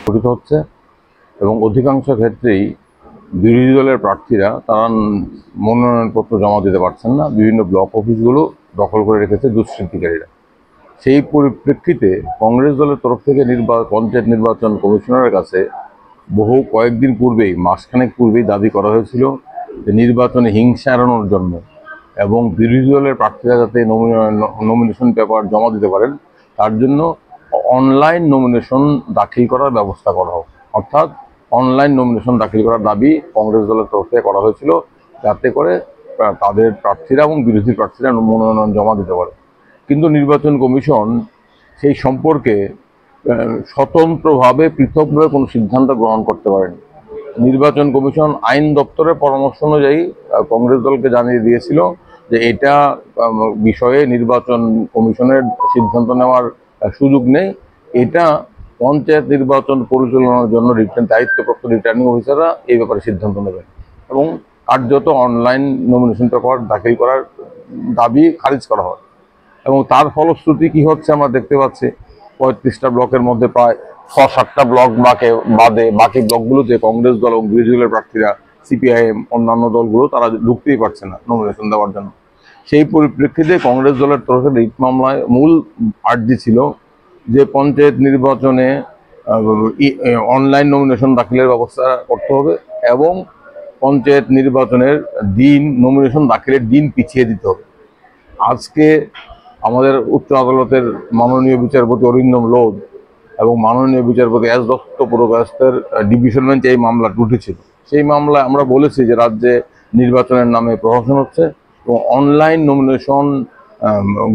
গঠিত হচ্ছে এবং অধিকাংশ ক্ষেত্রেই বিরোধী দলের প্রার্থীরা তারা মনোনয়নপত্র জমা দিতে পারছেন না। বিভিন্ন ব্লক অফিসগুলো দখল করে রেখেছে দুষ্কৃতিকারীরা। সেই পরিপ্রেক্ষিতে কংগ্রেস দলের তরফ থেকে পঞ্চায়েত নির্বাচন কমিশনারের কাছে কয়েকদিন পূর্বেই, মাসখানেক পূর্বেই দাবি করা হয়েছিল যে নির্বাচনে হিংসা এড়ানোর জন্য এবং বিরোধী দলের প্রার্থীরা যাতে নমিনেশন পেপার জমা দিতে পারেন তার জন্য অনলাইন নমিনেশন দাখিল করার ব্যবস্থা করা হোক। অর্থাৎ অনলাইন নমিনেশন দাখিল করার দাবি কংগ্রেস দলের তরফ থেকে করা হয়েছিল, যাতে করে তাদের প্রার্থীরা এবং বিরোধী প্রার্থীরা মনোনয়ন জমা দিতে পারে। কিন্তু নির্বাচন কমিশন সেই সম্পর্কে স্বতন্ত্রভাবে পৃথকভাবে কোনো সিদ্ধান্ত গ্রহণ করতে পারেনি। নির্বাচন কমিশন আইন দপ্তরের পরামর্শ অনুযায়ী কংগ্রেস দলকে জানিয়ে দিয়েছিল যে এটা বিষয়ে নির্বাচন কমিশনের সিদ্ধান্ত নেওয়ার সুযোগ নেই, এটা পঞ্চায়েত নির্বাচন পরিচালনার জন্য দায়িত্বপ্রাপ্ত রিটার্নিং অফিসাররা এই ব্যাপারে সিদ্ধান্ত নেবেন এবং কার্যত অনলাইন নমিনেশন পেপার দাখিল করার দাবি খারিজ করা হয়। এবং তার ফলশ্রুতি কি হচ্ছে আমরা দেখতে পাচ্ছি, 35টা ব্লকের মধ্যে প্রায় 6-7টা ব্লক বাদে বাকি ব্লকগুলোতে কংগ্রেস দল এবং বিরোধী দলের প্রার্থীরা, সিপিআইএম, অন্যান্য দলগুলো তারা ঢুকতেই পারছে না নমিনেশন দেওয়ার জন্য। সেই পরিপ্রেক্ষিতে কংগ্রেস দলের তরফে রিট মামলায় মূল আর্জি ছিল যে পঞ্চায়েত নির্বাচনে অনলাইন নমিনেশন দাখিলের ব্যবস্থা করতে হবে এবং পঞ্চায়েত নির্বাচনের নমিনেশন দাখিলের দিন পিছিয়ে দিতে হবে। আজকে আমাদের উচ্চ আদালতের মাননীয় বিচারপতি অরিন্দম লোধ এবং মাননীয় বিচারপতি এস দত্ত পুরকায়স্থের ডিভিশন বেঞ্চে এই মামলাটি উঠেছিল। সেই মামলায় আমরা বলেছি যে রাজ্যে নির্বাচনের নামে প্রহসন হচ্ছে এবং অনলাইন নমিনেশন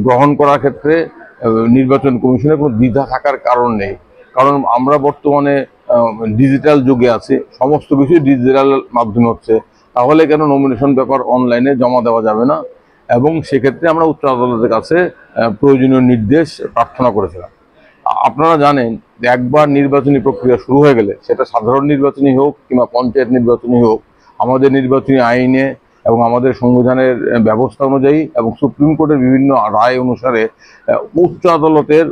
গ্রহণ করার ক্ষেত্রে নির্বাচন কমিশনের কোনো দ্বিধা থাকার কারণ নেই। কারণ আমরা বর্তমানে ডিজিটাল যুগে আছি, সমস্ত কিছু ডিজিটাল মাধ্যমে হচ্ছে, তাহলে কেন নমিনেশন পেপার অনলাইনে জমা দেওয়া যাবে না? এবং সেক্ষেত্রে আমরা উচ্চ আদালতের কাছে প্রয়োজনীয় নির্দেশ প্রার্থনা করেছিলাম। আপনারা জানেন যে একবার নির্বাচনী প্রক্রিয়া শুরু হয়ে গেলে, সেটা সাধারণ নির্বাচনই হোক কিংবা পঞ্চায়েত নির্বাচনই হোক, আমাদের নির্বাচনী আইনে এবং আমাদের সংবিধানের ব্যবস্থা অনুযায়ী এবং সুপ্রিম কোর্টের বিভিন্ন রায় অনুসারে উচ্চ আদালতের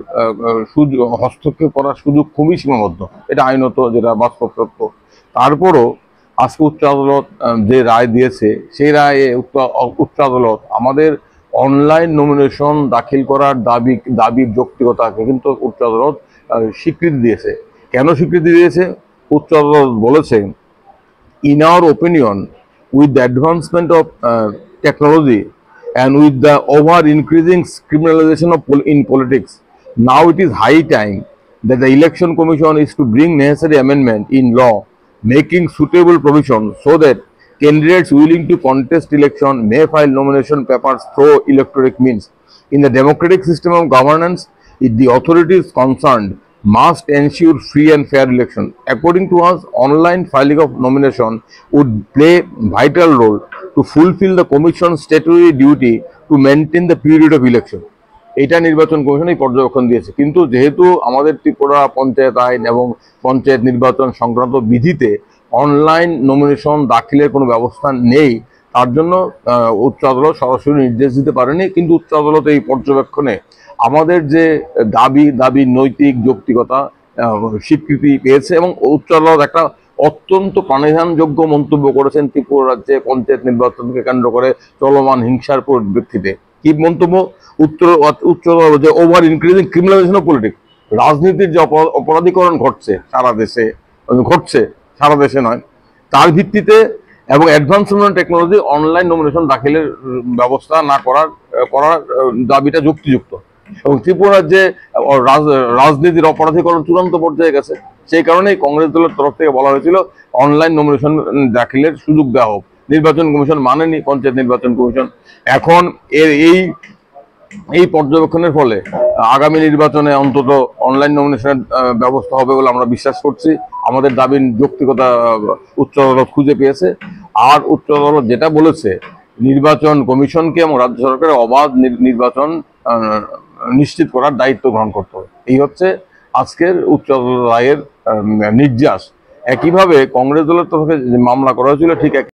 হস্তক্ষেপ করার সুযোগ খুবই সীমাবদ্ধ। এটা আইনত, যেটা বাস্তব সত্য। তারপরও আজকে উচ্চ আদালত যে রায় দিয়েছে, সেই রায়ে উচ্চ আদালত আমাদের অনলাইন নমিনেশন দাখিল করার দাবির যৌক্তিকতাকে কিন্তু উচ্চ আদালত স্বীকৃতি দিয়েছে। কেন স্বীকৃতি দিয়েছে? উচ্চ আদালত বলেছে, in our opinion, with the advancement of technology and with the over increasing criminalization in politics, now it is high time that the election commission is to bring necessary amendment in law making suitable provision so that candidates willing to contest election may file nomination papers through electronic means. In the democratic system of governance, the authorities concerned must ensure free and fair election. According to us, online filing of nomination would play vital role to fulfill the commission's statutory duty to maintain the period of election. এটা নির্বাচন commission এই পর্যবেক্ষণ দিয়েছে। কিন্তু যেহেতু আমাদের ত্রিপুরা পঞ্চায়েত আইন এবং পঞ্চায়েত নির্বাচন সংক্রান্ত বিধিতে অনলাইন নমিনেশন দাখিলের কোনো ব্যবস্থা নেই, তার জন্য উচ্চ আদালত সরাসরি নির্দেশ দিতে পারেনি। কিন্তু উচ্চ আদালত এই পর্যবেক্ষণে আমাদের যে দাবি নৈতিক যৌক্তিকতা স্বীকৃতি পেয়েছে এবং উচ্চ আদালত একটা অত্যন্ত প্রাণিধানযোগ্য মন্তব্য করেছেন ত্রিপুরা রাজ্যে পঞ্চায়েত নির্বাচনকে কেন্দ্র করে চলমান হিংসার পরিপ্রেক্ষিতে। কি মন্তব্য? উচ্চ আদালত যে over increasing criminalisation of politics, রাজনীতির যে অপরাধীকরণ ঘটছে সারা দেশে নয়, তার ভিত্তিতে এবং অ্যাডভান্সমেন্ট টেকনোলজি অনলাইন নমিনেশন দাখিলের ব্যবস্থা না করার দাবিটা যুক্তিযুক্ত। এবং ত্রিপুরা রাজ্যে রাজনীতির অপরাধীকরণ চূড়ান্ত পর্যায়ে গেছে। সেই কারণেই কংগ্রেস দলের তরফ থেকে বলা হয়েছিল অনলাইন নমিনেশন দাখিলের সুযোগ দেওয়া হোক। নির্বাচন কমিশন মানেনি, পঞ্চায়েত নির্বাচন কমিশন। এখন এই পর্যবেক্ষণের ফলে আগামী নির্বাচনে অন্তত অনলাইন নমিনেশনের ব্যবস্থা হবে বলে আমরা বিশ্বাস করছি। আমাদের দাবির যৌক্তিকতা উচ্চ আদালত খুঁজে পেয়েছে। আর উচ্চ আদালত যেটা বলেছে, নির্বাচন কমিশনকে এবং রাজ্য সরকারের অবাধ নির্বাচন নিশ্চিত করার দায়িত্ব গ্রহণ করতে হবে। এই হচ্ছে আজকের উচ্চ আদালত রায়ের নির্যাস। একইভাবে কংগ্রেস দলের তরফে যে মামলা করা হয়েছিল, ঠিক